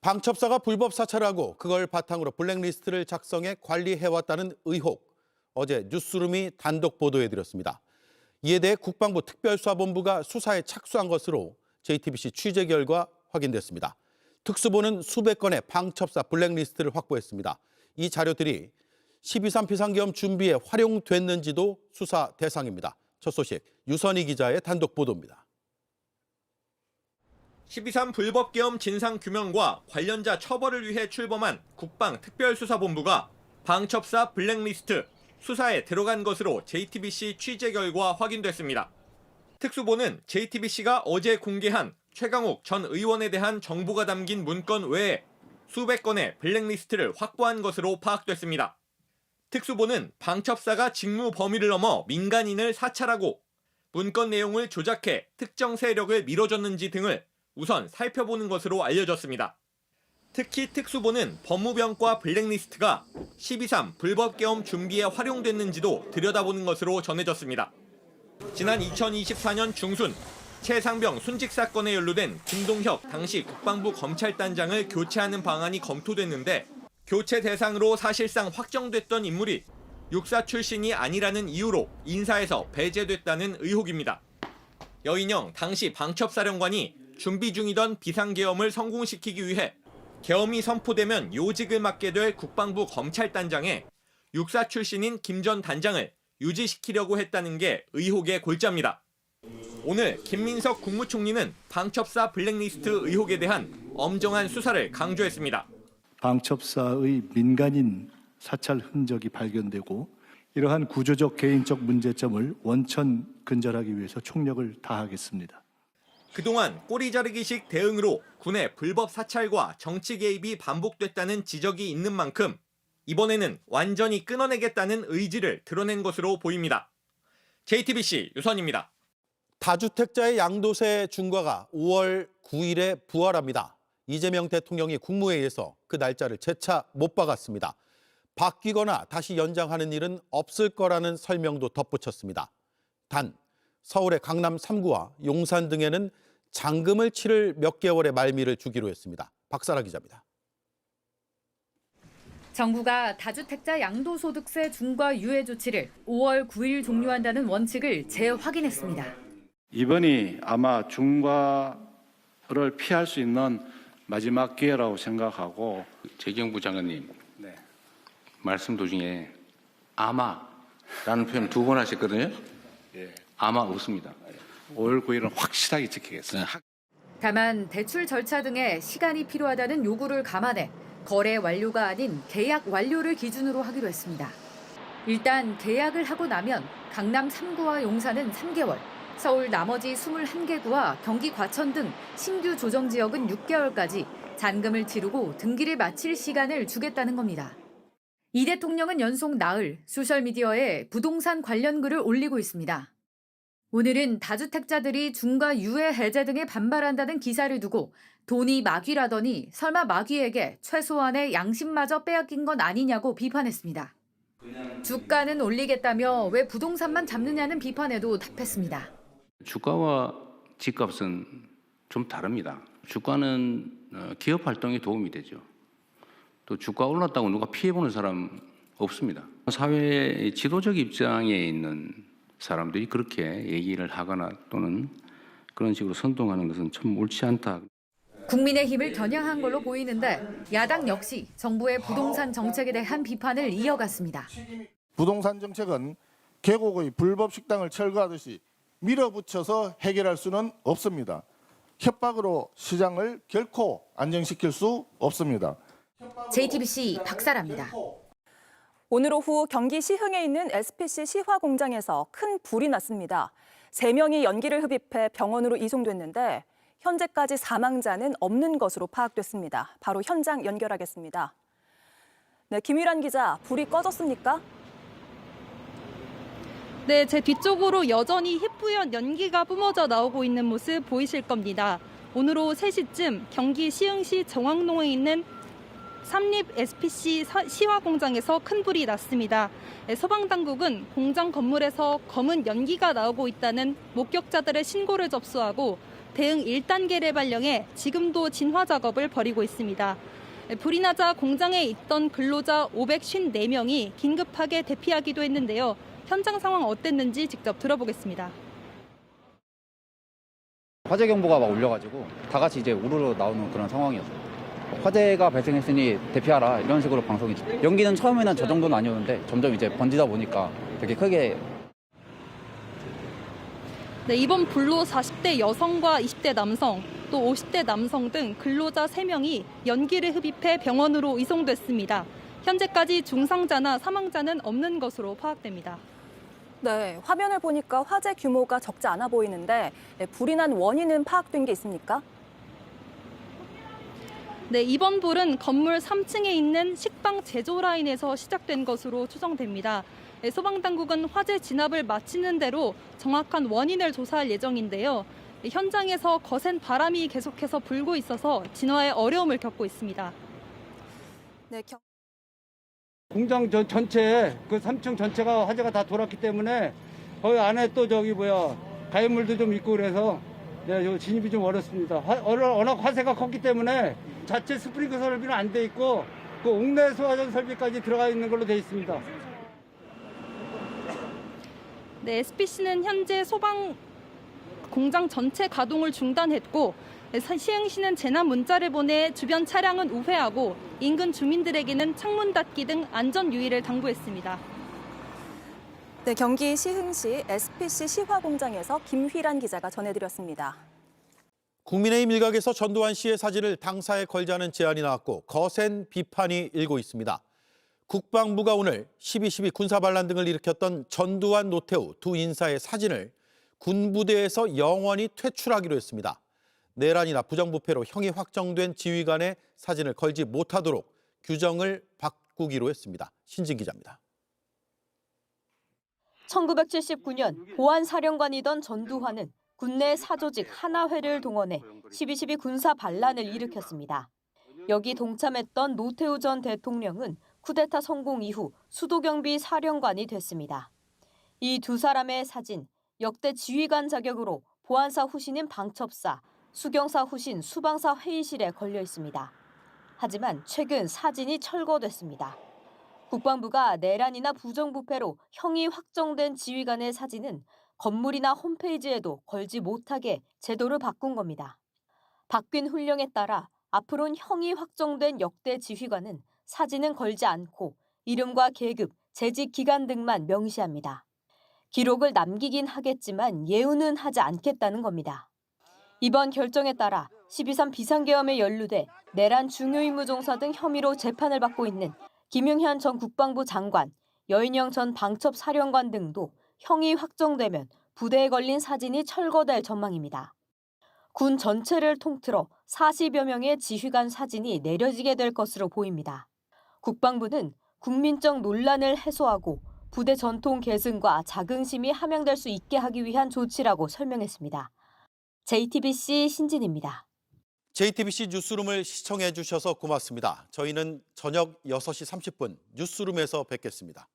방첩사가 불법 사찰하고 그걸 바탕으로 블랙리스트를 작성해 관리해왔다는 의혹. 어제 뉴스룸이 단독 보도해드렸습니다. 이에 대해 국방부 특별수사본부가 수사에 착수한 것으로 JTBC 취재 결과 확인됐습니다. 특수본은 수백 건의 방첩사 블랙리스트를 확보했습니다. 이 자료들이 12.3 비상계엄 준비에 활용됐는지도 수사 대상입니다. 첫 소식 유선희 기자의 단독 보도입니다. 12.3 불법계엄 진상규명과 관련자 처벌을 위해 출범한 국방특별수사본부가 방첩사 블랙리스트 수사에 들어간 것으로 JTBC 취재 결과 확인됐습니다. 특수본은 JTBC가 어제 공개한 최강욱 전 의원에 대한 정보가 담긴 문건 외에 수백 건의 블랙리스트를 확보한 것으로 파악됐습니다. 특수본은 방첩사가 직무 범위를 넘어 민간인을 사찰하고 문건 내용을 조작해 특정 세력을 밀어줬는지 등을 우선 살펴보는 것으로 알려졌습니다. 특히 특수본은 법무병과 블랙리스트가 12.3 불법계엄 준비에 활용됐는지도 들여다보는 것으로 전해졌습니다. 지난 2024년 중순 최상병 순직 사건에 연루된 김동혁 당시 국방부 검찰단장을 교체하는 방안이 검토됐는데 교체 대상으로 사실상 확정됐던 인물이 육사 출신이 아니라는 이유로 인사에서 배제됐다는 의혹입니다. 여인영 당시 방첩사령관이 준비 중이던 비상계엄을 성공시키기 위해 계엄이 선포되면 요직을 맡게 될 국방부 검찰단장에 육사 출신인 김 전 단장을 유지시키려고 했다는 게 의혹의 골자입니다. 오늘 김민석 국무총리는 방첩사 블랙리스트 의혹에 대한 엄정한 수사를 강조했습니다. 방첩사의 민간인 사찰 흔적이 발견되고 이러한 구조적 개인적 문제점을 원천 근절하기 위해서 총력을 다하겠습니다. 그동안 꼬리 자르기식 대응으로 군의 불법 사찰과 정치 개입이 반복됐다는 지적이 있는 만큼 이번에는 완전히 끊어내겠다는 의지를 드러낸 것으로 보입니다. JTBC 유선입니다. 다주택자의 양도세 중과가 5월 9일에 부활합니다. 이재명 대통령이 국무회의에서 그 날짜를 재차 못 박았습니다. 바뀌거나 다시 연장하는 일은 없을 거라는 설명도 덧붙였습니다. 단 서울의 강남 3구와 용산 등에는 잔금을 치를 몇 개월의 말미를 주기로 했습니다. 박사라 기자입니다. 정부가 다주택자 양도소득세 중과 유예 조치를 5월 9일 종료한다는 원칙을 재확인했습니다. 이번이 아마 중과를 피할 수 있는 마지막 기회라고 생각하고 재경부 장관님 네. 말씀 도중에 아마라는 표현을 2번 하셨거든요. 예. 아마 없습니다. 5월 9일은 확실하게 지키겠습니다. 다만 대출 절차 등에 시간이 필요하다는 요구를 감안해 거래 완료가 아닌 계약 완료를 기준으로 하기로 했습니다. 일단 계약을 하고 나면 강남 3구와 용산은 3개월, 서울 나머지 21개구와 경기 과천 등 신규 조정 지역은 6개월까지 잔금을 치르고 등기를 마칠 시간을 주겠다는 겁니다. 이 대통령은 연속 나흘 소셜미디어에 부동산 관련 글을 올리고 있습니다. 오늘은 다주택자들이 중과 유예 해제 등에 반발한다는 기사를 두고 돈이 마귀라더니 설마 마귀에게 최소한의 양심마저 빼앗긴 건 아니냐고 비판했습니다. 주가는 올리겠다며 왜 부동산만 잡느냐는 비판에도 답했습니다. 주가와 집값은 좀 다릅니다. 주가는 기업 활동에 도움이 되죠. 또 주가 올랐다고 누가 피해보는 사람 없습니다. 사회의 지도적 입장에 있는 사람들이 그렇게 얘기를 하거나 또는 그런 식으로 선동하는 것은 참 옳지 않다. 국민의힘을 겨냥한 걸로 보이는데 야당 역시 정부의 부동산 정책에 대한 비판을 이어갔습니다. 부동산 정책은 계곡의 불법 식당을 철거하듯이 밀어붙여서 해결할 수는 없습니다. 협박으로 시장을 결코 안정시킬 수 없습니다. JTBC 박사라입니다. 오늘 오후 경기 시흥에 있는 SPC 시화 공장에서 큰 불이 났습니다. 3명이 연기를 흡입해 병원으로 이송됐는데 현재까지 사망자는 없는 것으로 파악됐습니다. 바로 현장 연결하겠습니다. 네, 김유란 기자, 불이 꺼졌습니까? 네, 제 뒤쪽으로 여전히 희뿌연 연기가 뿜어져 나오고 있는 모습 보이실 겁니다. 오늘 오후 3시쯤 경기 시흥시 정왕동에 있는 삼립 SPC 시화 공장에서 큰 불이 났습니다. 소방당국은 공장 건물에서 검은 연기가 나오고 있다는 목격자들의 신고를 접수하고 대응 1단계를 발령해 지금도 진화 작업을 벌이고 있습니다. 불이 나자 공장에 있던 근로자 554명이 긴급하게 대피하기도 했는데요. 현장 상황 어땠는지 직접 들어보겠습니다. 화재 경보가 막 울려가지고 다 같이 이제 우르르 나오는 그런 상황이었어요. 화재가 발생했으니 대피하라 이런 식으로 방송이. 연기는 처음에는 저 정도는 아니었는데 점점 이제 번지다 보니까 되게 크게. 네, 이번 불로 40대 여성과 20대 남성, 또 50대 남성 등 근로자 3명이 연기를 흡입해 병원으로 이송됐습니다. 현재까지 중상자나 사망자는 없는 것으로 파악됩니다. 네, 화면을 보니까 화재 규모가 적지 않아 보이는데 불이 난 원인은 파악된 게 있습니까? 네, 이번 불은 건물 3층에 있는 식빵 제조 라인에서 시작된 것으로 추정됩니다. 소방당국은 화재 진압을 마치는 대로 정확한 원인을 조사할 예정인데요. 현장에서 거센 바람이 계속해서 불고 있어서 진화에 어려움을 겪고 있습니다. 네, 공장 전체 그 3층 전체가 화재가 다 돌았기 때문에 거기 안에 또 가연물도 좀 있고 그래서 네, 진입이 좀 어렵습니다. 워낙 화재가 컸기 때문에 자체 스프링클 설비는 안 돼 있고 그 옥내 소화전 설비까지 들어가 있는 걸로 돼 있습니다. 네, SPC는 현재 소방 공장 전체 가동을 중단했고 시흥시는 재난 문자를 보내 주변 차량은 우회하고 인근 주민들에게는 창문 닫기 등 안전 유의를 당부했습니다. 네, 경기 시흥시 SPC 시화 공장에서 김휘란 기자가 전해드렸습니다. 국민의힘 일각에서 전두환 씨의 사진을 당사에 걸자는 제안이 나왔고 거센 비판이 일고 있습니다. 국방부가 오늘 12.12 군사반란 등을 일으켰던 전두환, 노태우 두 인사의 사진을 군부대에서 영원히 퇴출하기로 했습니다. 내란이나 부정부패로 형이 확정된 지휘관의 사진을 걸지 못하도록 규정을 바꾸기로 했습니다. 신진 기자입니다. 1979년 보안사령관이던 전두환은 군내 사조직 하나회를 동원해 12.12 군사 반란을 일으켰습니다. 여기 동참했던 노태우 전 대통령은 쿠데타 성공 이후 수도경비 사령관이 됐습니다. 이 두 사람의 사진, 역대 지휘관 자격으로 보안사 후신인 방첩사, 수경사 후신 수방사 회의실에 걸려 있습니다. 하지만 최근 사진이 철거됐습니다. 국방부가 내란이나 부정부패로 형이 확정된 지휘관의 사진은 건물이나 홈페이지에도 걸지 못하게 제도를 바꾼 겁니다. 바뀐 훈령에 따라 앞으로는 형이 확정된 역대 지휘관은 사진은 걸지 않고 이름과 계급, 재직 기간 등만 명시합니다. 기록을 남기긴 하겠지만 예우는 하지 않겠다는 겁니다. 이번 결정에 따라 12.3 비상계엄에 연루돼 내란 중요임무종사 등 혐의로 재판을 받고 있는 김용현 전 국방부 장관, 여인영 전 방첩사령관 등도 형이 확정되면 부대에 걸린 사진이 철거될 전망입니다. 군 전체를 통틀어 40여 명의 지휘관 사진이 내려지게 될 것으로 보입니다. 국방부는 국민적 논란을 해소하고 부대 전통 계승과 자긍심이 함양될 수 있게 하기 위한 조치라고 설명했습니다. JTBC 신진입니다. JTBC 뉴스룸을 시청해 주셔서 고맙습니다. 저희는 저녁 6시 30분 뉴스룸에서 뵙겠습니다.